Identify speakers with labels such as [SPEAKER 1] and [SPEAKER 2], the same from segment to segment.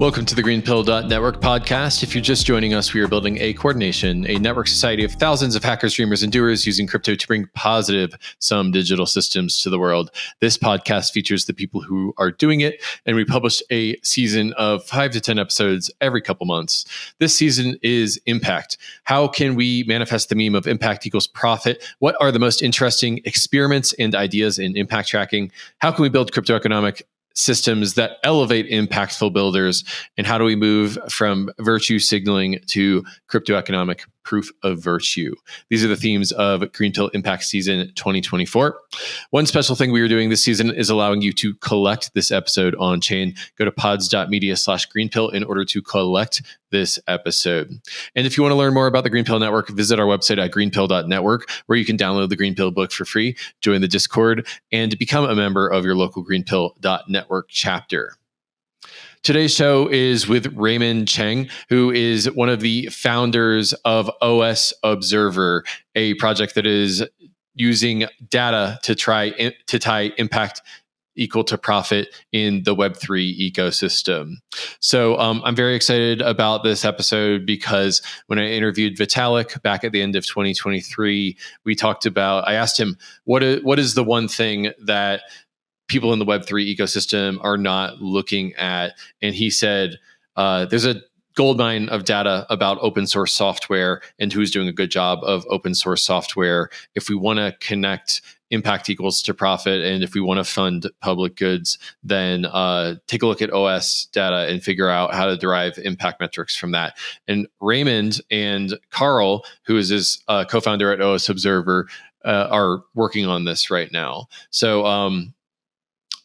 [SPEAKER 1] Welcome to the GreenPilled Network podcast. If you're just joining us, we are building a coordination, a network society of thousands of hackers, dreamers, and doers using crypto to bring positive some digital systems to the world. This podcast features the people who are doing it, and we publish a season of 5 to 10 episodes every couple months. This season is Impact. How can we manifest the meme of impact equals profit? What are the most interesting experiments and ideas in impact tracking? How can we build crypto economic systems that elevate impactful builders, and how do we move from virtue signaling to crypto economic proof of virtue? These are the themes of Greenpill Impact Season 2024. One special thing we are doing this season is allowing you to collect this episode on chain. Go to pods.media/greenpill in order to collect this episode. And if you want to learn more about the Greenpill Network, visit our website at greenpill.network, where you can download the GreenPilled Book for free, join the Discord, and become a member of your local greenpill.network chapter. Today's show is with Raymond Cheng, who is one of the founders of OS Observer, a project that is using data to try to tie impact equal to profit in the Web3 ecosystem. So I'm very excited about this episode because when I interviewed Vitalik back at the end of 2023, I asked him, what is the one thing that people in the Web3 ecosystem are not looking at? And he said, there's a goldmine of data about open source software and who's doing a good job of open source software. If we want to connect impact equals to profit, and if we want to fund public goods, then take a look at OS data and figure out how to derive impact metrics from that. And Raymond and Carl, who is his co-founder at OS Observer, are working on this right now. So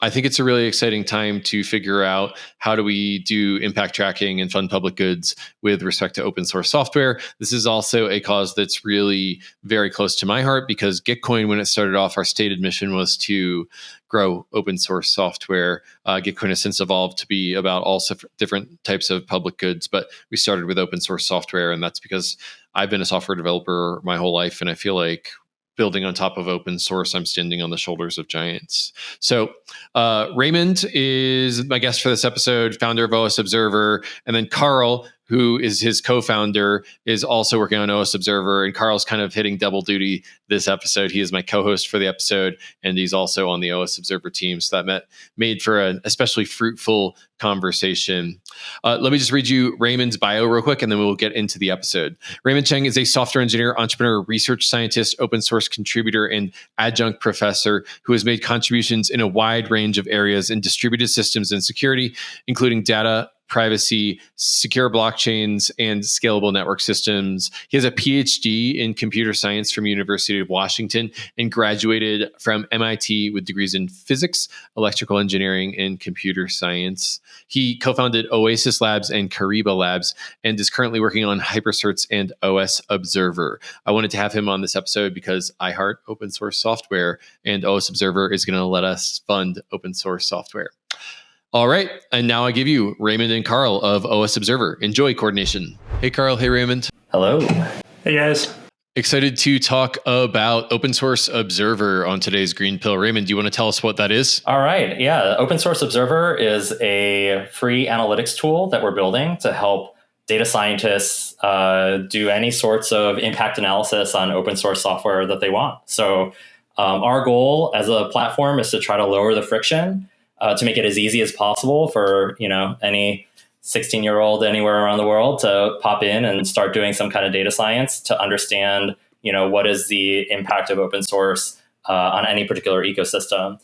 [SPEAKER 1] I think it's a really exciting time to figure out how do we do impact tracking and fund public goods with respect to open source software. This is also a cause that's really very close to my heart because Gitcoin, when it started off, our stated mission was to grow open source software. Gitcoin has since evolved to be about all different types of public goods, but we started with open source software, and that's because I've been a software developer my whole life, and I feel like building on top of open source, I'm standing on the shoulders of giants. So Raymond is my guest for this episode, founder of OS Observer. And then Carl, who is his co-founder, is also working on OS Observer. And Carl's kind of hitting double duty this episode. He is my co-host for the episode, and he's also on the OS Observer team. So that made for an especially fruitful conversation. Let me just read you Raymond's bio real quick, and then we'll get into the episode. Raymond Cheng is a software engineer, entrepreneur, research scientist, open source contributor, and adjunct professor who has made contributions in a wide range of areas in distributed systems and security, including data, privacy, secure blockchains, and scalable network systems. He has a PhD in computer science from University of Washington and graduated from MIT with degrees in physics, electrical engineering, and computer science. He co-founded Oasis Labs and Kariba Labs and is currently working on Hypercerts and OS Observer. I wanted to have him on this episode because I heart open source software, and OS Observer is going to let us fund open source software. All right. And now I give you Raymond and Carl of OS Observer. Enjoy coordination. Hey, Carl. Hey, Raymond.
[SPEAKER 2] Hello.
[SPEAKER 3] Hey, guys.
[SPEAKER 1] Excited to talk about Open Source Observer on today's Greenpill. Raymond, do you want to tell us what that is?
[SPEAKER 2] All right. Yeah. Open Source Observer is a free analytics tool that we're building to help data scientists do any sorts of impact analysis on open source software that they want. So our goal as a platform is to try to lower the friction to make it as easy as possible for, any 16-year-old anywhere around the world to pop in and start doing some kind of data science to understand, what is the impact of open source on any particular ecosystem.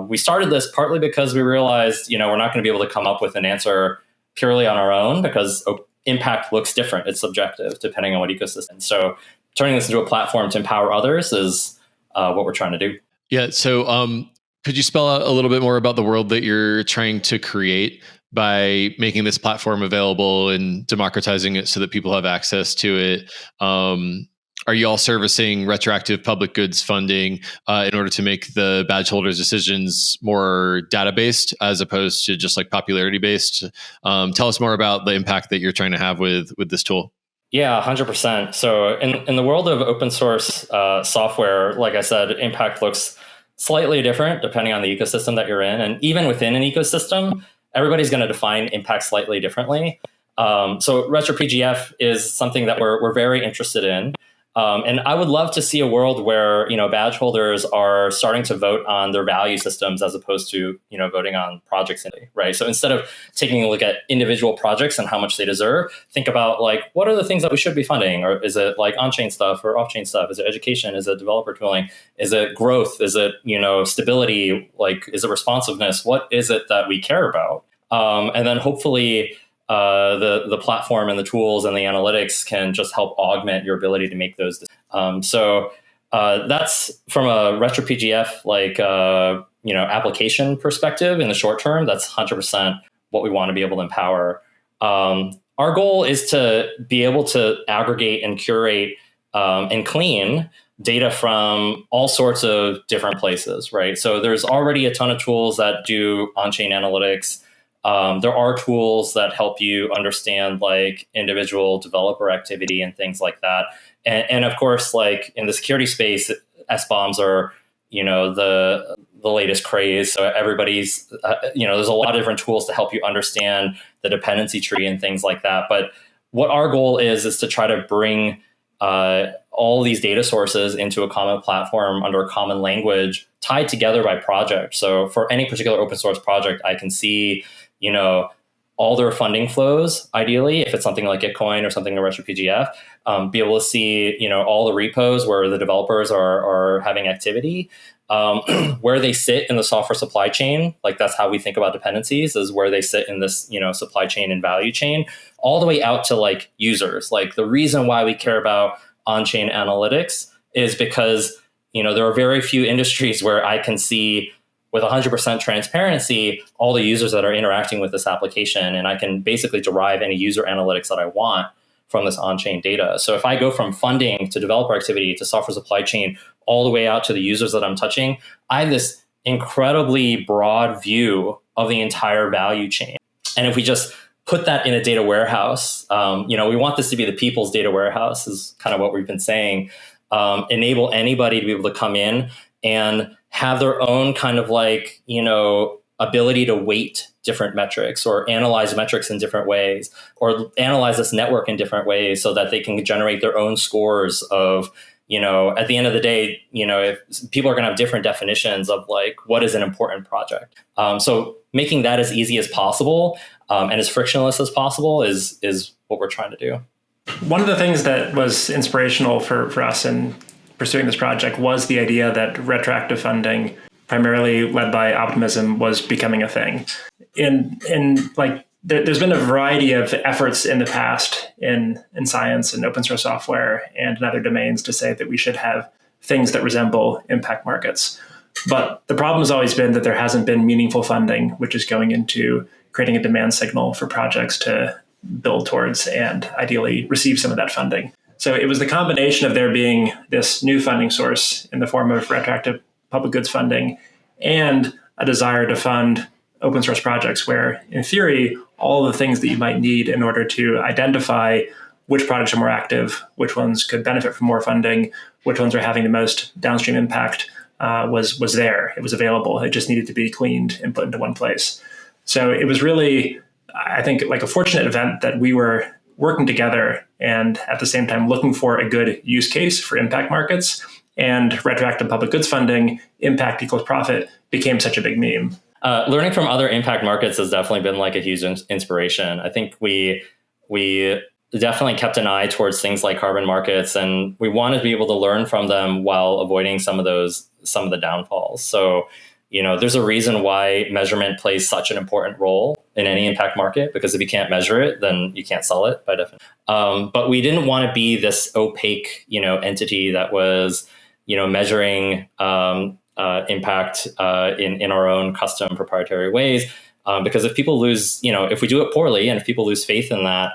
[SPEAKER 2] We started this partly because we realized, we're not going to be able to come up with an answer purely on our own because impact looks different. It's subjective depending on what ecosystem. So turning this into a platform to empower others is what we're trying to do.
[SPEAKER 1] Yeah. So could you spell out a little bit more about the world that you're trying to create by making this platform available and democratizing it so that people have access to it? Are you all servicing retroactive public goods funding in order to make the badge holders' decisions more data-based as opposed to just like popularity-based? Tell us more about the impact that you're trying to have with this tool.
[SPEAKER 2] Yeah, 100%. So in the world of open source software, like I said, impact looks slightly different depending on the ecosystem that you're in. And even within an ecosystem, everybody's going to define impact slightly differently. So RetroPGF is something that we're very interested in. And I would love to see a world where, badge holders are starting to vote on their value systems as opposed to, voting on projects, right? So instead of taking a look at individual projects and how much they deserve, think about like, what are the things that we should be funding? Or is it like on-chain stuff or off-chain stuff? Is it education? Is it developer tooling? Is it growth? Is it, stability? Like, is it responsiveness? What is it that we care about? And then hopefully, the platform and the tools and the analytics can just help augment your ability to make those. So that's from a RetroPGF application perspective in the short term. That's 100% what we want to be able to empower. Our goal is to be able to aggregate and curate and clean data from all sorts of different places, right? So there's already a ton of tools that do on-chain analytics. There are tools that help you understand like individual developer activity and things like that. And of course, like in the security space, SBOMs are, the latest craze. So everybody's, there's a lot of different tools to help you understand the dependency tree and things like that. But what our goal is to try to bring all these data sources into a common platform under a common language tied together by project. So for any particular open source project, I can see all their funding flows, ideally, if it's something like Gitcoin or something in RetroPGF, be able to see, all the repos where the developers are having activity, where they sit in the software supply chain. Like that's how we think about dependencies, is where they sit in this, supply chain and value chain, all the way out to like users. Like the reason why we care about on-chain analytics is because, there are very few industries where I can see with 100% transparency, all the users that are interacting with this application. And I can basically derive any user analytics that I want from this on-chain data. So if I go from funding to developer activity to software supply chain, all the way out to the users that I'm touching, I have this incredibly broad view of the entire value chain. And if we just put that in a data warehouse, we want this to be the people's data warehouse, is kind of what we've been saying. Enable anybody to be able to come in and have their own kind of like, ability to weight different metrics or analyze metrics in different ways, or analyze this network in different ways so that they can generate their own scores of, at the end of the day, if people are going to have different definitions of like, what is an important project. So making that as easy as possible and as frictionless as possible is what we're trying to do.
[SPEAKER 3] One of the things that was inspirational for us in pursuing this project was the idea that retroactive funding, primarily led by Optimism, was becoming a thing. There's been a variety of efforts in the past in science and open source software and in other domains to say that we should have things that resemble impact markets. But the problem has always been that there hasn't been meaningful funding, which is going into creating a demand signal for projects to build towards and ideally receive some of that funding. So it was the combination of there being this new funding source in the form of retroactive public goods funding and a desire to fund open source projects where, in theory, all of the things that you might need in order to identify which projects are more active, which ones could benefit from more funding, which ones are having the most downstream impact was there. It was available. It just needed to be cleaned and put into one place. So it was really, I think, like a fortunate event that we were working together and at the same time looking for a good use case for impact markets, and retroactive public goods funding, impact equals profit, became such a big meme.
[SPEAKER 2] Learning from other impact markets has definitely been like a huge inspiration. I think we definitely kept an eye towards things like carbon markets, and we wanted to be able to learn from them while avoiding some of the downfalls. So, there's a reason why measurement plays such an important role in any impact market, because if you can't measure it, then you can't sell it by definition. But we didn't want to be this opaque, entity that was, measuring impact in our own custom proprietary ways. Because if people lose, if we do it poorly, and if people lose faith in that,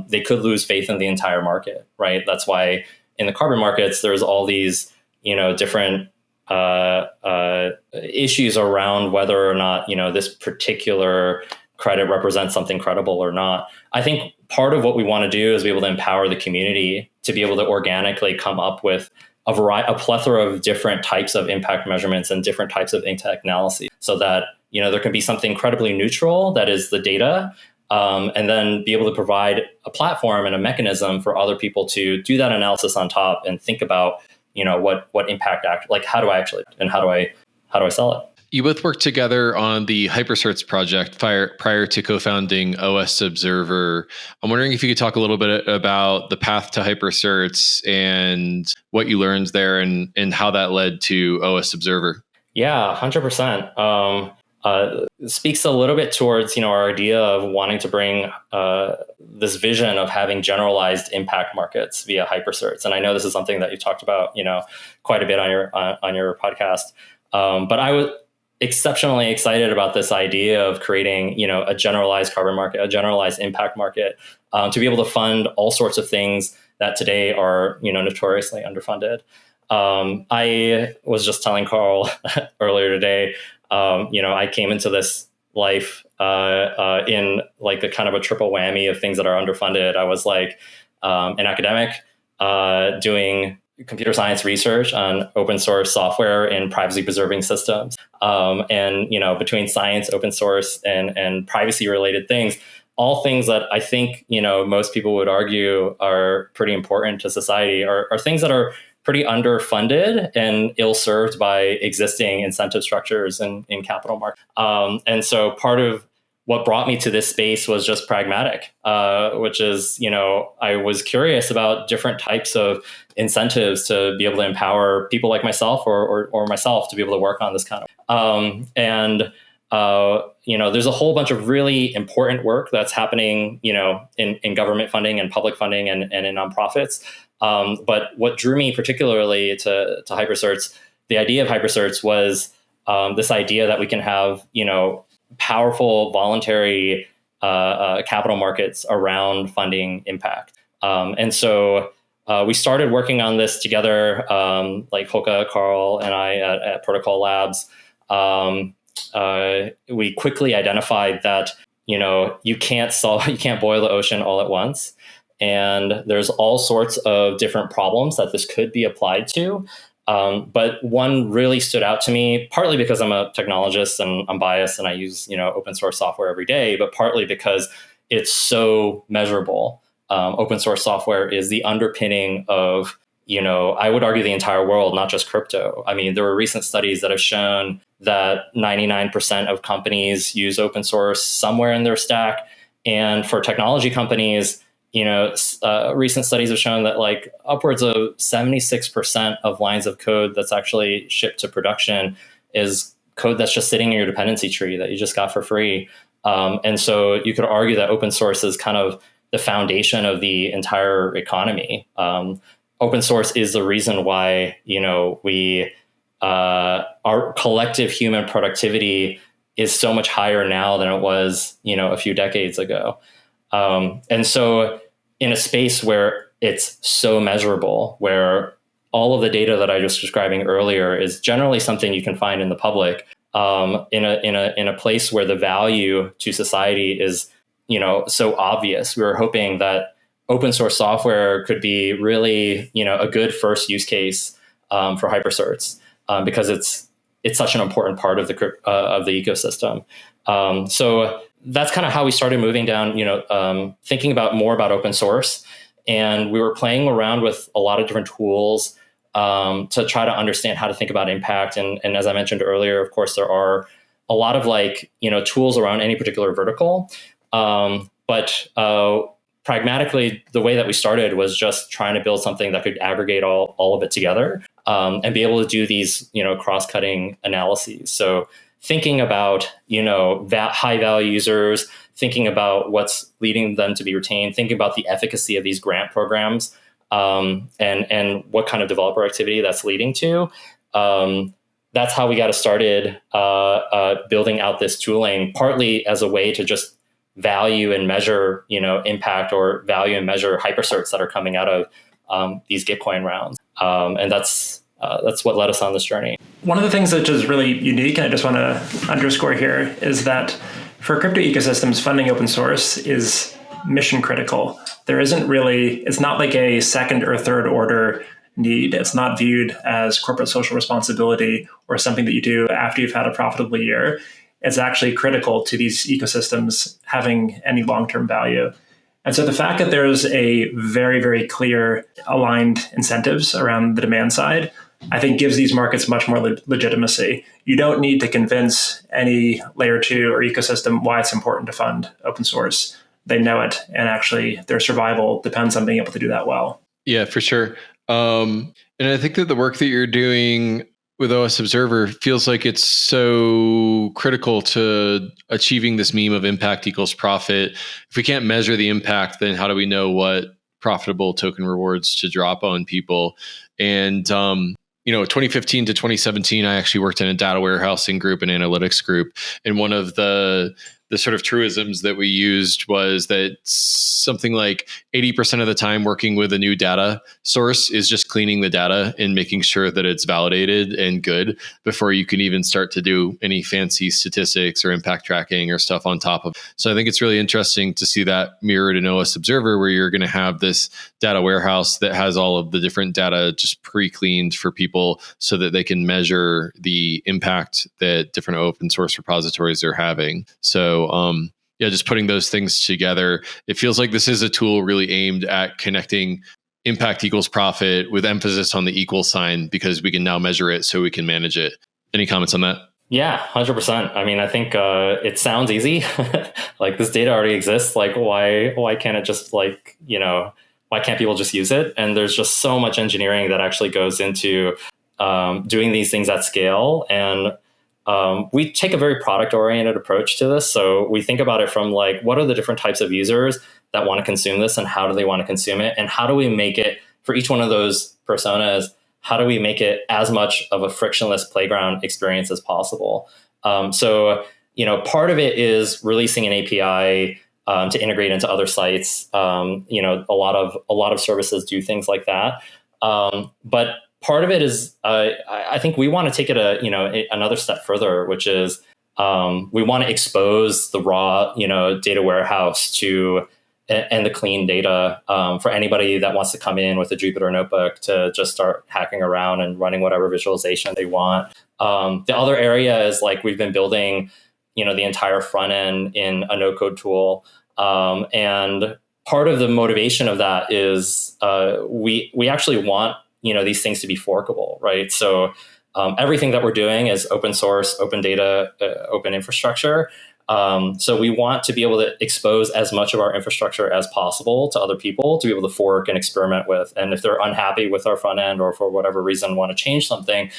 [SPEAKER 2] they could lose faith in the entire market, right? That's why in the carbon markets, there's all these, different issues around whether or not, this particular credit represents something credible or not. I think part of what we want to do is be able to empower the community to be able to organically come up with a plethora of different types of impact measurements and different types of impact analyses, so that there can be something incredibly neutral that is the data, and then be able to provide a platform and a mechanism for other people to do that analysis on top and think about, what impact how do I sell it?
[SPEAKER 1] You both worked together on the Hypercerts project prior to co-founding OS Observer. I'm wondering if you could talk a little bit about the path to Hypercerts and what you learned there and how that led to OS Observer.
[SPEAKER 2] Yeah, 100%. Speaks a little bit towards, our idea of wanting to bring this vision of having generalized impact markets via Hypercerts. And I know this is something that you talked about, quite a bit on your podcast. But I was exceptionally excited about this idea of creating, a generalized carbon market, a generalized impact market, to be able to fund all sorts of things that today are, notoriously underfunded. I was just telling Carl earlier today, I came into this life in like a kind of a triple whammy of things that are underfunded. I was like an academic doing computer science research on open source software and privacy preserving systems. And, between science, open source, and privacy related things, all things that I think, most people would argue are pretty important to society are things that are pretty underfunded and ill-served by existing incentive structures in capital markets. And so part of what brought me to this space was just pragmatic, which is, I was curious about different types of incentives to be able to empower people like myself or myself to be able to work on this kind of. There's a whole bunch of really important work that's happening, in government funding and public funding and in nonprofits. But what drew me particularly to Hypercerts, the idea of Hypercerts was this idea that we can have, powerful voluntary capital markets around funding impact. And so we started working on this together, like Hoka, Carl, and I at Protocol Labs. We quickly identified that, you can't boil the ocean all at once. And there's all sorts of different problems that this could be applied to. But one really stood out to me, partly because I'm a technologist and I'm biased and I use, open source software every day, but partly because it's so measurable. Open source software is the underpinning of, I would argue the entire world, not just crypto. I mean, there were recent studies that have shown that 99% of companies use open source somewhere in their stack. And for technology companies, recent studies have shown that like upwards of 76% of lines of code that's actually shipped to production is code that's just sitting in your dependency tree that you just got for free. And so you could argue that open source is kind of the foundation of the entire economy. Open source is the reason why, our collective human productivity is so much higher now than it was, a few decades ago. And so in a space where it's so measurable, where all of the data that I was describing earlier is generally something you can find in the public, in a place where the value to society is, so obvious, we were hoping that open source software could be really, a good first use case for Hypercerts, because it's such an important part of the ecosystem. So that's kind of how we started moving down, thinking more about open source. And we were playing around with a lot of different tools to try to understand how to think about impact. And as I mentioned earlier, of course, there are a lot of tools around any particular vertical. But pragmatically, the way that we started was just trying to build something that could aggregate all of it together, and be able to do these, cross-cutting analyses. So thinking about, high value users, thinking about what's leading them to be retained, thinking about the efficacy of these grant programs, and what kind of developer activity that's leading to. That's how we got started building out this tooling, partly as a way to just value and measure, impact, or value and measure Hypercerts that are coming out of these Gitcoin rounds. And that's what led us on this journey.
[SPEAKER 3] One of the things that is really unique, and I just want to underscore here, is that for crypto ecosystems, funding open source is mission critical. It's not like a second or third order need. It's not viewed as corporate social responsibility or something that you do after you've had a profitable year. is actually critical to these ecosystems having any long-term value. And so the fact that there's a very, very clear aligned incentives around the demand side, I think gives these markets much more legitimacy. You don't need to convince any layer 2 or ecosystem why it's important to fund open source. They know it, and actually their survival depends on being able to do that well.
[SPEAKER 1] Yeah, for sure. And I think that the work that you're doing with OS Observer feels like it's so critical to achieving this meme of impact equals profit. If we can't measure the impact, then how do we know what profitable token rewards to drop on people? And 2015 to 2017, I actually worked in a data warehousing group and analytics group. And one of the sort of truisms that we used was that something like 80% of the time working with a new data source is just cleaning the data and making sure that it's validated and good before you can even start to do any fancy statistics or impact tracking or stuff on top of it. So I think it's really interesting to see that mirrored in OS Observer, where you're going to have this data warehouse that has all of the different data just pre-cleaned for people so that they can measure the impact that different open source repositories are having. So just putting those things together, it feels like this is a tool really aimed at connecting impact equals profit with emphasis on the equal sign, because we can now measure it so we can manage it. Any comments on that?
[SPEAKER 2] Yeah, 100%. I mean, I think it sounds easy. Like, this data already exists. Like, why can't it just why can't people just use it? And there's just so much engineering that actually goes into doing these things at scale. And we take a very product-oriented approach to this. So we think about it from what are the different types of users that want to consume this, and how do they want to consume it? And how do we make it, for each one of those personas, how do we make it as much of a frictionless playground experience as possible? So part of it is releasing an API to integrate into other sites. A lot of services do things like that. But part of it is, I think we want to take it another step further, which is we want to expose the raw, data warehouse to and the clean data for anybody that wants to come in with a Jupyter notebook to just start hacking around and running whatever visualization they want. The other area is we've been building, the entire front end in a no-code tool, and part of the motivation of that is we actually want these things to be forkable, right? So everything that we're doing is open source, open data, open infrastructure. So we want to be able to expose as much of our infrastructure as possible to other people to be able to fork and experiment with. And if they're unhappy with our front end, or for whatever reason want to change something,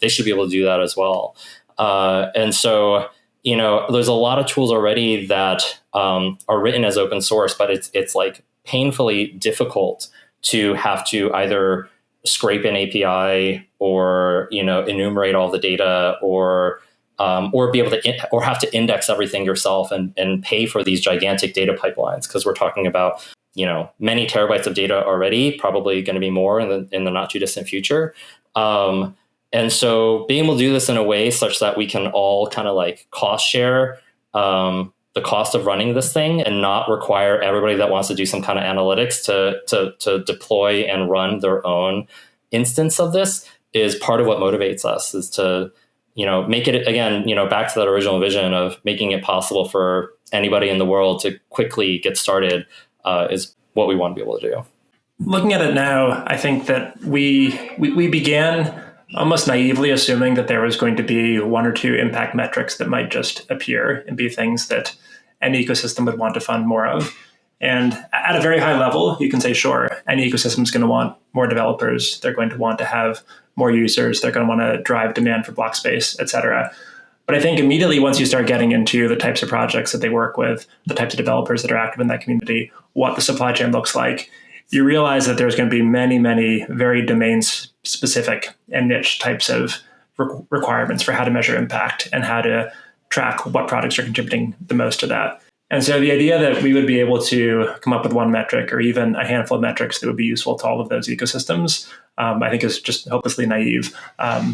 [SPEAKER 2] they should be able to do that as well. And so, there's a lot of tools already that are written as open source, but it's painfully difficult to have to either scrape an API or enumerate all the data, or be able to or have to index everything yourself and pay for these gigantic data pipelines, because we're talking about many terabytes of data already, probably going to be more in the not too distant future. And so being able to do this in a way such that we can all kind of cost share the cost of running this thing, and not require everybody that wants to do some kind of analytics to deploy and run their own instance of this, is part of what motivates us, is to, make it, again, back to that original vision of making it possible for anybody in the world to quickly get started, is what we want to be able to do.
[SPEAKER 3] Looking at it now, I think that we began almost naively assuming that there was going to be one or two impact metrics that might just appear and be things that any ecosystem would want to fund more of. And at a very high level, you can say, sure, any ecosystem is going to want more developers. They're going to want to have more users. They're going to want to drive demand for block space, et cetera. But I think immediately once you start getting into the types of projects that they work with, the types of developers that are active in that community, what the supply chain looks like, you realize that there's going to be many, many very domain-specific and niche types of requirements for how to measure impact and how to track what products are contributing the most to that. And so the idea that we would be able to come up with one metric or even a handful of metrics that would be useful to all of those ecosystems, I think is just hopelessly naive.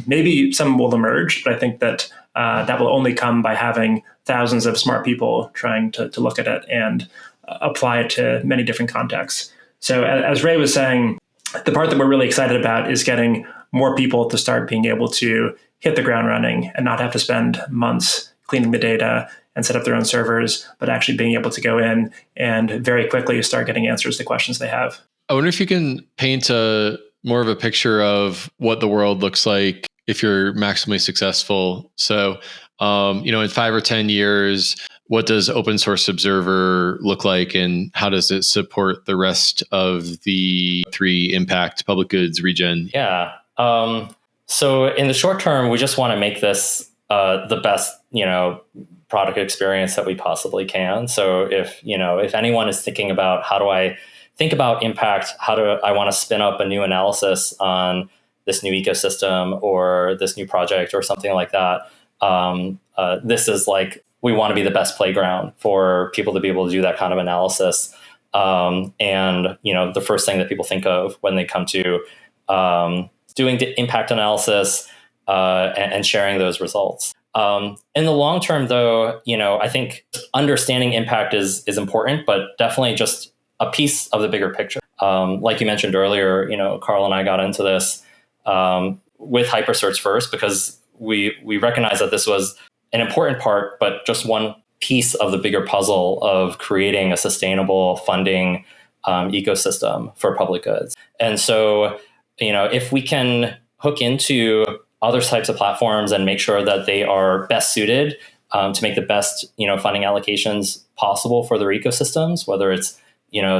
[SPEAKER 3] Maybe some will emerge, but I think that that will only come by having thousands of smart people trying to look at it and apply it to many different contexts. So as Ray was saying, the part that we're really excited about is getting more people to start being able to hit the ground running and not have to spend months cleaning the data and set up their own servers, but actually being able to go in and very quickly start getting answers to questions they have.
[SPEAKER 1] I wonder if you can paint more of a picture of what the world looks like if you're maximally successful. So, in 5 or 10 years, what does Open Source Observer look like, and how does it support the rest of the 3 impact public goods regen?
[SPEAKER 2] Yeah. So in the short term, we just want to make this the best, product experience that we possibly can. So if anyone is thinking about how do I think about impact, how do I want to spin up a new analysis on this new ecosystem or this new project or something like that, this is like, we want to be the best playground for people to be able to do that kind of analysis. And the first thing that people think of when they come to doing the impact analysis and sharing those results. In the long term, though, I think understanding impact is important, but definitely just a piece of the bigger picture. Like you mentioned earlier, Carl and I got into this with Hypercerts first because we recognized that this was an important part, but just one piece of the bigger puzzle of creating a sustainable funding ecosystem for public goods. And so, if we can hook into other types of platforms and make sure that they are best suited to make the best, funding allocations possible for their ecosystems, whether it's,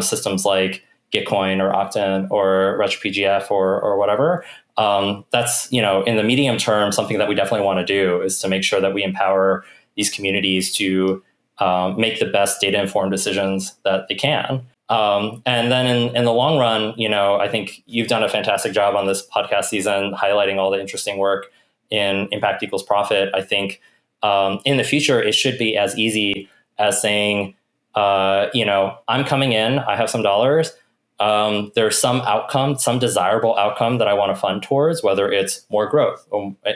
[SPEAKER 2] systems like Gitcoin or Octane or RPGF or whatever. That's, in the medium term, something that we definitely want to do is to make sure that we empower these communities to make the best data-informed decisions that they can. And then in the long run, I think you've done a fantastic job on this podcast season, highlighting all the interesting work in impact equals profit. I think in the future, it should be as easy as saying, I'm coming in, I have some dollars. There's some outcome, some desirable outcome that I want to fund towards, whether it's more growth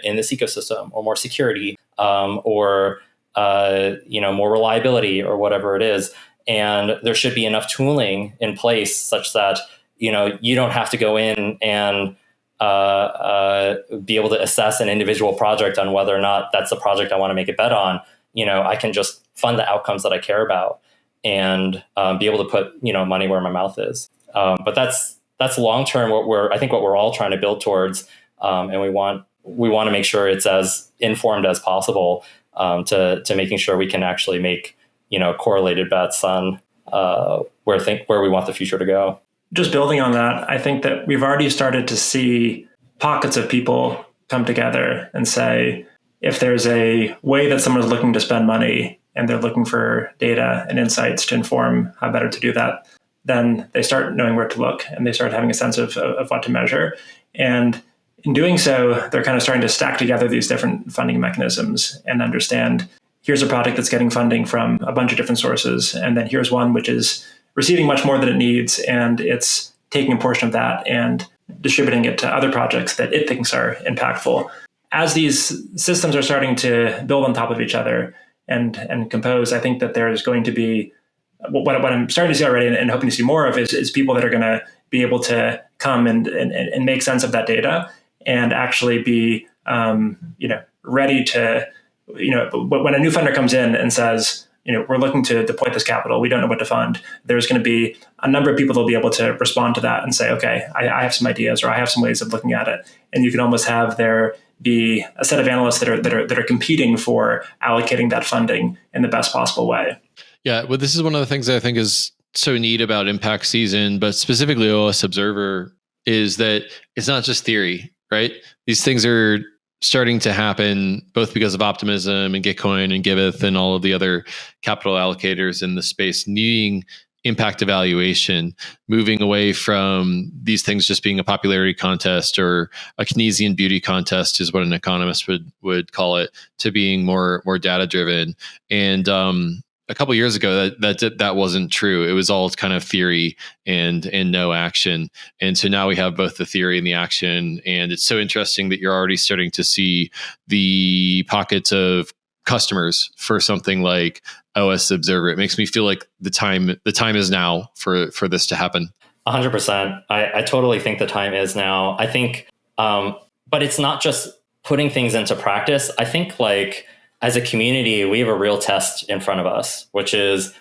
[SPEAKER 2] in this ecosystem or more security or more reliability or whatever it is. And there should be enough tooling in place such that, you don't have to go in and be able to assess an individual project on whether or not that's the project I want to make a bet on. I can just fund the outcomes that I care about and be able to put, money where my mouth is. But that's long term what we're all trying to build towards. And we want to make sure it's as informed as possible to making sure we can actually make correlated bets on where we want the future to go.
[SPEAKER 3] Just building on that, I think that we've already started to see pockets of people come together and say, if there's a way that someone's looking to spend money and they're looking for data and insights to inform how better to do that, then they start knowing where to look and they start having a sense of what to measure. And in doing so, they're kind of starting to stack together these different funding mechanisms and understand, here's a project that's getting funding from a bunch of different sources. And then here's one which is receiving much more than it needs. And it's taking a portion of that and distributing it to other projects that it thinks are impactful. As these systems are starting to build on top of each other and compose, I think that there's going to be, what I'm starting to see already and hoping to see more of is people that are going to be able to come and make sense of that data and actually be, ready to, when a new funder comes in and says, we're looking to deploy this capital, we don't know what to fund, there's going to be a number of people that'll be able to respond to that and say, okay, I have some ideas or I have some ways of looking at it. And you can almost have there be a set of analysts that are competing for allocating that funding in the best possible way.
[SPEAKER 1] Yeah, well, this is one of the things that I think is so neat about Impact Season, but specifically OS Observer, is that it's not just theory, right? These things are starting to happen both because of optimism and Gitcoin and Giveth and all of the other capital allocators in the space needing impact evaluation, moving away from these things just being a popularity contest or a Keynesian beauty contest is what an economist would call it, to being more data driven. And a couple of years ago, that wasn't true. It was all kind of theory and no action. And so now we have both the theory and the action. And it's so interesting that you're already starting to see the pockets of customers for something like OS Observer. It makes me feel like the time is now for this to happen.
[SPEAKER 2] 100%. I totally think the time is now. I think, but it's not just putting things into practice. I think as a community, we have a real test in front of us, which is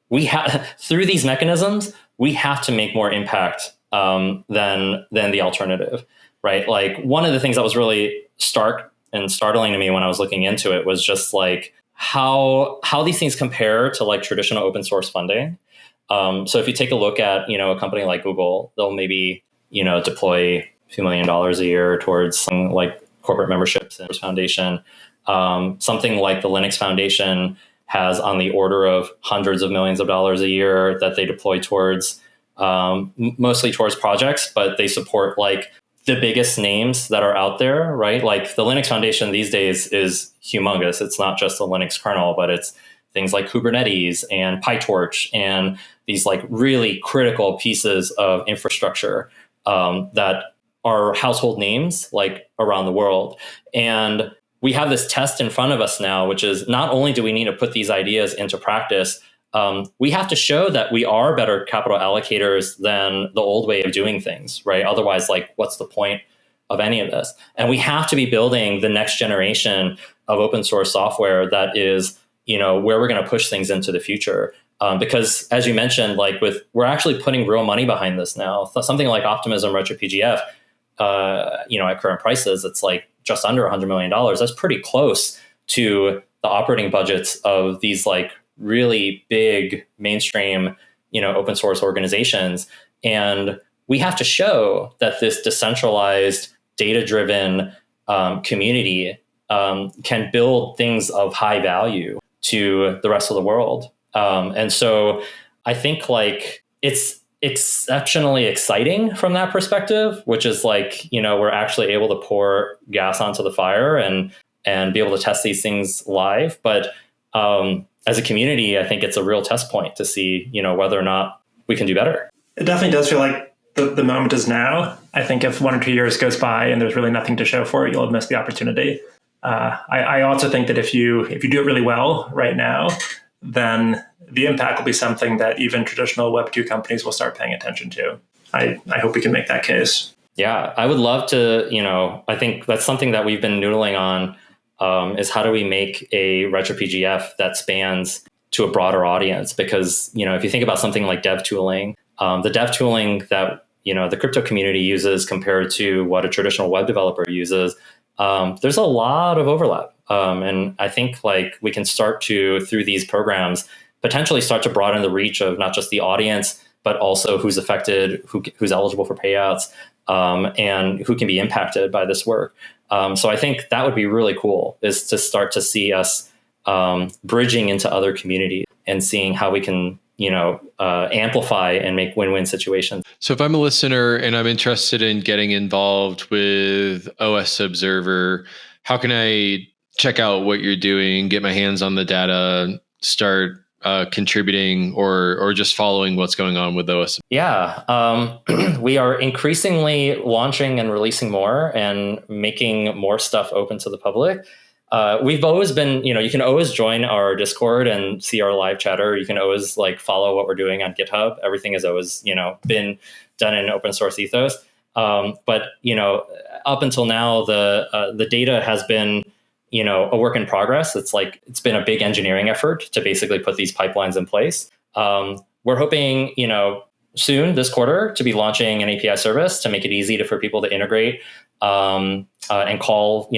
[SPEAKER 2] we have through these mechanisms, we have to make more impact than the alternative, right? Like one of the things that was really stark and startling to me when I was looking into it was just like how these things compare to like traditional open source funding. So if you take a look at, a company like Google, they'll maybe, deploy a few $1 million a year towards something like corporate memberships and foundation. Something like the Linux Foundation has on the order of hundreds of millions of dollars a year that they deploy towards, mostly towards projects, but they support like the biggest names that are out there, right? Like the Linux Foundation these days is humongous. It's not just the Linux kernel, but it's things like Kubernetes and PyTorch and these like really critical pieces of infrastructure that are household names like around the world. And we have this test in front of us now, which is not only do we need to put these ideas into practice, we have to show that we are better capital allocators than the old way of doing things, right? Otherwise, like, what's the point of any of this? And we have to be building the next generation of open source software that is, where we're going to push things into the future. Because as you mentioned, like we're actually putting real money behind this now. Something like Optimism RetroPGF, at current prices, it's like just under $100 million. That's pretty close to the operating budgets of these like really big mainstream, open source organizations. And we have to show that this decentralized, data-driven community can build things of high value to the rest of the world. And so I think like it's exceptionally exciting from that perspective, which is like, we're actually able to pour gas onto the fire and be able to test these things live. But as a community, I think it's a real test point to see, whether or not we can do better.
[SPEAKER 3] It definitely does feel like the moment is now. I think if 1 or 2 years goes by and there's really nothing to show for it, you'll have missed the opportunity. I also think that if you do it really well right now, then the impact will be something that even traditional Web 2 companies will start paying attention to. I hope we can make that case.
[SPEAKER 2] Yeah, I would love to, I think that's something that we've been noodling on, is how do we make a RetroPGF that spans to a broader audience? Because, if you think about something like dev tooling, the dev tooling that, the crypto community uses compared to what a traditional web developer uses, there's a lot of overlap. And I think like we can start to, through these programs, potentially start to broaden the reach of not just the audience, but also who's affected, who's eligible for payouts, and who can be impacted by this work. So I think that would be really cool, is to start to see us bridging into other communities and seeing how we can, amplify and make win-win situations.
[SPEAKER 1] So if I'm a listener and I'm interested in getting involved with OS Observer, how can I check out what you're doing, get my hands on the data, start contributing or just following what's going on with OS?
[SPEAKER 2] Yeah, we are increasingly launching and releasing more and making more stuff open to the public. We've always been, you can always join our Discord and see our live chatter. You can always like follow what we're doing on GitHub. Everything has always, been done in open source ethos. But, up until now, the data has been, a work in progress. It's been a big engineering effort to basically put these pipelines in place. We're hoping, soon this quarter to be launching an API service to make it easy for people to integrate and call,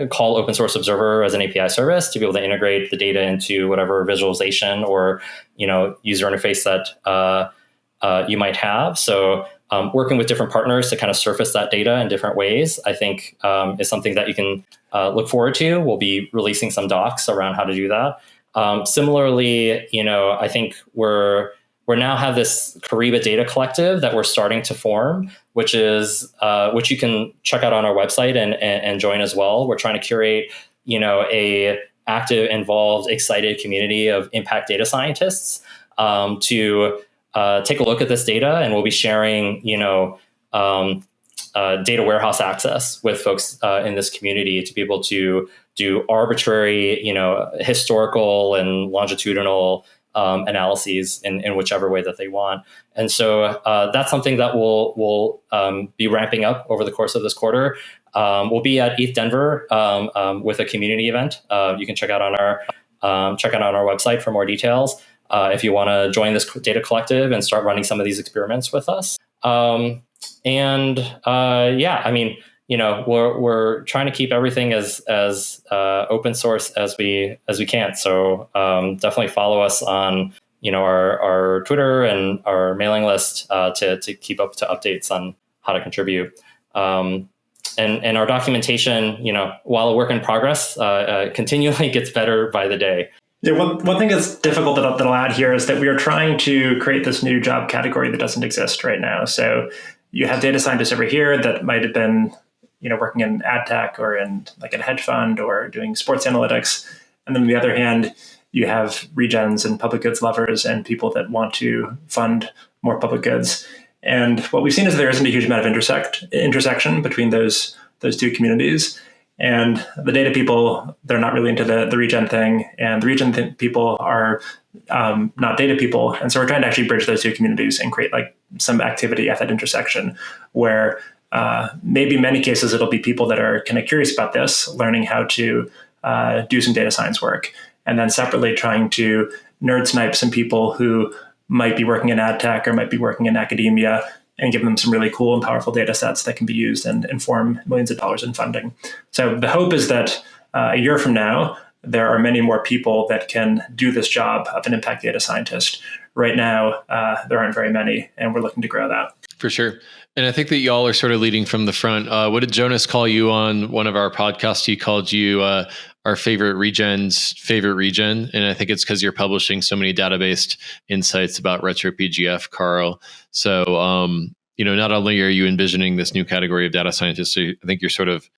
[SPEAKER 2] call Open Source Observer as an API service to be able to integrate the data into whatever visualization or, user interface that you might have. So working with different partners to kind of surface that data in different ways, I think is something that you can look forward to. We'll be releasing some docs around how to do that. Similarly, I think we now have this Kariba data collective that we're starting to form, which you can check out on our website and join as well. We're trying to curate, a active, involved, excited community of impact data scientists to take a look at this data, and we'll be sharing, data warehouse access with folks in this community to be able to do arbitrary, historical and longitudinal analyses in whichever way that they want. And so that's something that we'll be ramping up over the course of this quarter. We'll be at ETH Denver with a community event. You can check out on our website for more details if you want to join this data collective and start running some of these experiments with us. We're trying to keep everything as open source as we can. So definitely follow us on our Twitter and our mailing list to keep up to updates on how to contribute. And our documentation, while a work in progress, continually gets better by the day.
[SPEAKER 3] Yeah, one thing that's difficult that I'll add here is that we are trying to create this new job category that doesn't exist right now. So you have data scientists over here that might have been, working in ad tech or in like a hedge fund or doing sports analytics. And then on the other hand, you have regens and public goods lovers and people that want to fund more public goods. And what we've seen is there isn't a huge amount of intersection between those two communities. And the data people, they're not really into the regen thing. And the regen people are not data people. And so we're trying to actually bridge those two communities and create like some activity at that intersection where maybe in many cases it'll be people that are kind of curious about this, learning how to do some data science work. And then separately trying to nerd snipe some people who might be working in ad tech or might be working in academia and give them some really cool and powerful data sets that can be used and inform millions of dollars in funding. So the hope is that a year from now, there are many more people that can do this job of an impact data scientist. Right now, there aren't very many, and we're looking to grow that.
[SPEAKER 1] For sure. And I think that y'all are sort of leading from the front. What did Jonas call you on one of our podcasts? He called you our favorite regen's favorite regen. And I think it's because you're publishing so many database insights about RPGF, Carl. So, not only are you envisioning this new category of data scientists, I think you're sort of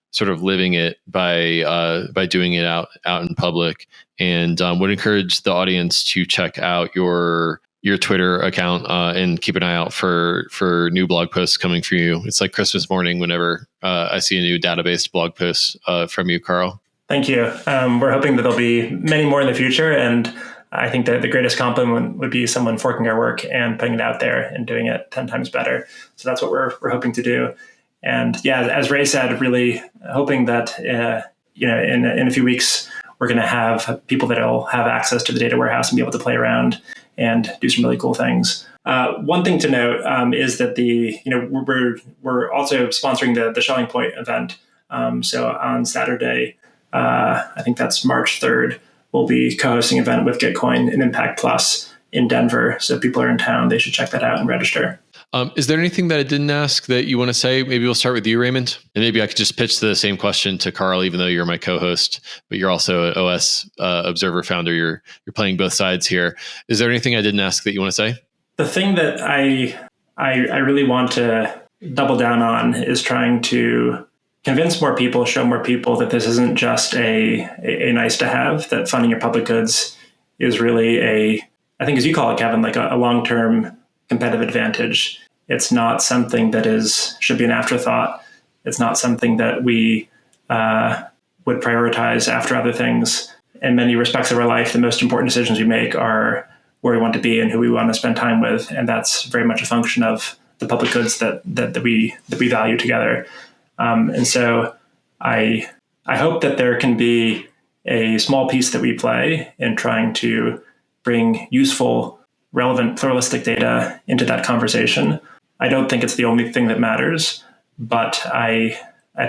[SPEAKER 1] living it by doing it out in public. And would encourage the audience to check out your Twitter account and keep an eye out for new blog posts coming from you. It's like Christmas morning whenever I see a new database blog post from you, Carl.
[SPEAKER 3] Thank you. We're hoping that there'll be many more in the future. And I think that the greatest compliment would be someone forking our work and putting it out there and doing it 10 times better. So that's what we're hoping to do. And yeah, as Ray said, really hoping that, in a few weeks, we're going to have people that will have access to the data warehouse and be able to play around and do some really cool things. One thing to note is that we're also sponsoring the Shelling Point event. So on Saturday, I think that's March 3rd, we'll be co-hosting an event with Gitcoin and Impact Plus in Denver. So if people are in town, they should check that out and register.
[SPEAKER 1] Is there anything that I didn't ask that you want to say? Maybe we'll start with you, Raymond. And maybe I could just pitch the same question to Carl, even though you're my co-host, but you're also an OS Observer founder. You're playing both sides here. Is there anything I didn't ask that you want to say?
[SPEAKER 3] The thing that I really want to double down on is trying to convince more people, show more people that this isn't just a nice to have, that funding your public goods is really I think as you call it, Kevin, like a long-term competitive advantage. It's not something that should be an afterthought. It's not something that we would prioritize after other things. In many respects of our life, the most important decisions we make are where we want to be and who we want to spend time with. And that's very much a function of the public goods that we value together. And so I hope that there can be a small piece that we play in trying to bring useful, relevant, pluralistic data into that conversation. I don't think it's the only thing that matters, but I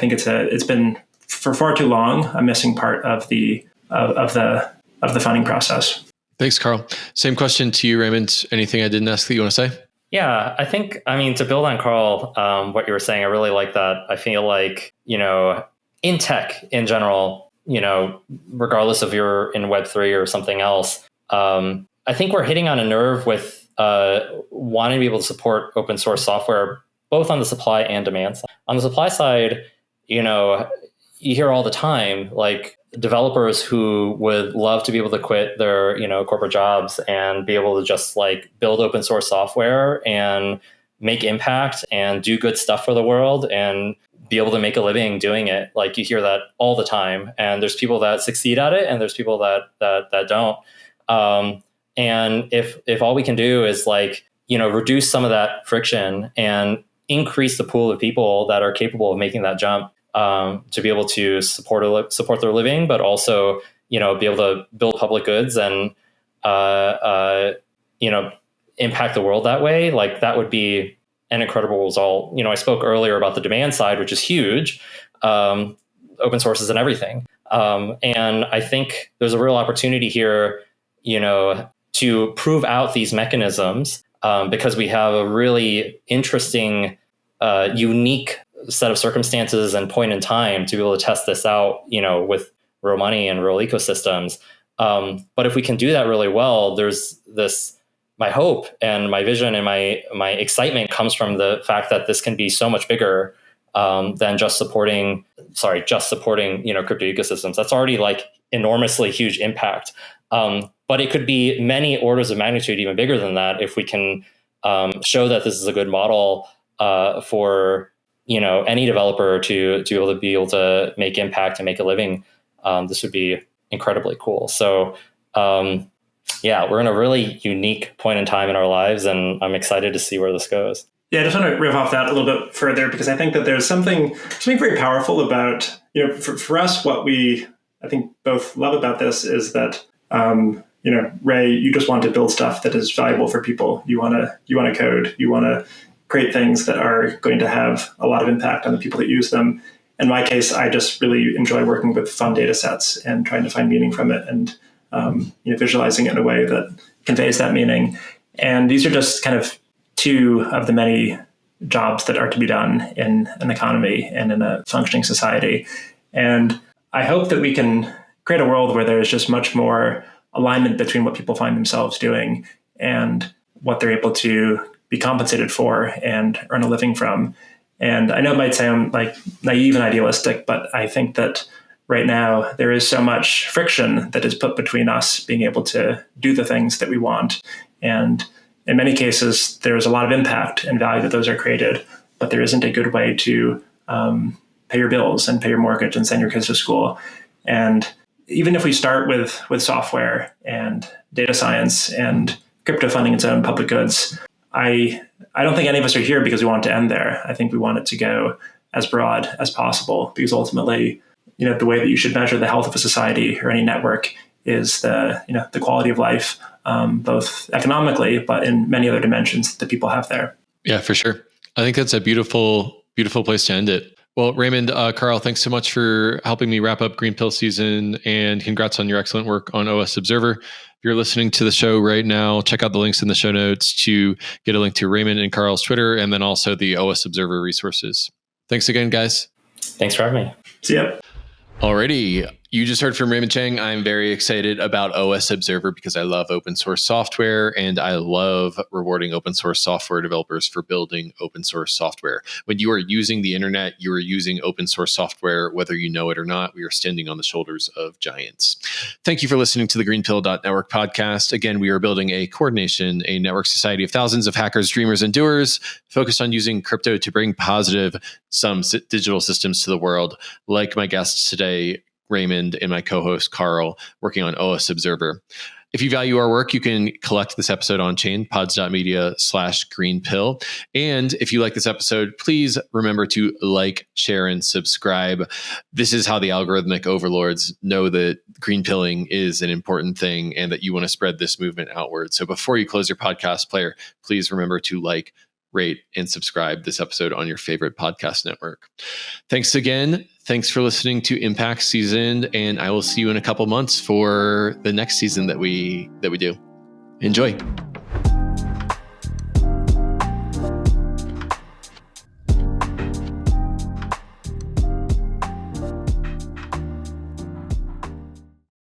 [SPEAKER 3] think it's been for far too long a missing part of the funding process.
[SPEAKER 2] Thanks, Carl. Same question to you, Raymond. Anything I didn't ask that you want to say?
[SPEAKER 4] Yeah, I think, to build on Carl, what you were saying, I really like that. I feel like, in tech in general, regardless if you're in Web3 or something else, I think we're hitting on a nerve with wanting to be able to support open source software, both on the supply and demand side. On the supply side, you hear all the time, like developers who would love to be able to quit their, corporate jobs and be able to just like build open source software and make impact and do good stuff for the world and be able to make a living doing it. Like you hear that all the time. And there's people that succeed at it and there's people that don't. And if all we can do is reduce some of that friction and increase the pool of people that are capable of making that jump, to be able to support their living, but also, be able to build public goods and, impact the world that way. Like, that would be an incredible result. I spoke earlier about the demand side, which is huge. Open source is in everything. And I think there's a real opportunity here, to prove out these mechanisms, because we have a really interesting, unique set of circumstances and point in time to be able to test this out, with real money and real ecosystems. But if we can do that really well, there's this, my hope and my vision and my excitement comes from the fact that this can be so much bigger than just supporting, crypto ecosystems. That's already like enormously huge impact. But it could be many orders of magnitude even bigger than that if we can show that this is a good model for any developer to be able to make impact and make a living. This would be incredibly cool. So we're in a really unique point in time in our lives, and I'm excited to see where this goes.
[SPEAKER 3] Yeah, I just want to riff off that a little bit further, because I think that there's something very powerful about, for us, what we, I think, both love about this is that, Ray, you just want to build stuff that is valuable for people. You want to code, you want to create things that are going to have a lot of impact on the people that use them. In my case, I just really enjoy working with fun data sets and trying to find meaning from it and, visualizing it in a way that conveys that meaning. And these are just kind of two of the many jobs that are to be done in an economy and in a functioning society. And I hope that we can create a world where there's just much more alignment between what people find themselves doing and what they're able to be compensated for and earn a living from. And I know it might sound like naive and idealistic, but I think that right now there is so much friction that is put between us being able to do the things that we want. And in many cases, there's a lot of impact and value that those are created, but there isn't a good way to pay your bills and pay your mortgage and send your kids to school. And even if we start with software and data science and crypto funding its own public goods, I don't think any of us are here because we want it to end there. I think we want it to go as broad as possible, because ultimately, the way that you should measure the health of a society or any network is the quality of life, both economically, but in many other dimensions that people have there.
[SPEAKER 1] Yeah, for sure. I think that's a beautiful, beautiful place to end it. Well, Raymond, Carl, thanks so much for helping me wrap up Greenpill season, and congrats on your excellent work on OS Observer. If you're listening to the show right now, check out the links in the show notes to get a link to Raymond and Carl's Twitter, and then also the OS Observer resources. Thanks again, guys.
[SPEAKER 4] Thanks for having me.
[SPEAKER 3] See ya.
[SPEAKER 1] Alrighty. You just heard from Raymond Cheng. I'm very excited about OS Observer because I love open source software and I love rewarding open source software developers for building open source software. When you are using the internet, you are using open source software, whether you know it or not. We are standing on the shoulders of giants. Thank you for listening to the GreenPilled.network podcast. Again, we are building a coordination, a network society of thousands of hackers, dreamers, and doers focused on using crypto to bring positive some digital systems to the world, like my guests today, Raymond, and my co-host Carl, working on OS Observer. If you value our work, you can collect this episode on chain, pods.media/greenpill. And if you like this episode, please remember to like, share, and subscribe. This is how the algorithmic overlords know that greenpilling is an important thing and that you want to spread this movement outward. So before you close your podcast player, please remember to like, rate, and subscribe this episode on your favorite podcast network. Thanks again. Thanks for listening to Impact Season, and I will see you in a couple months for the next season that we do. Enjoy.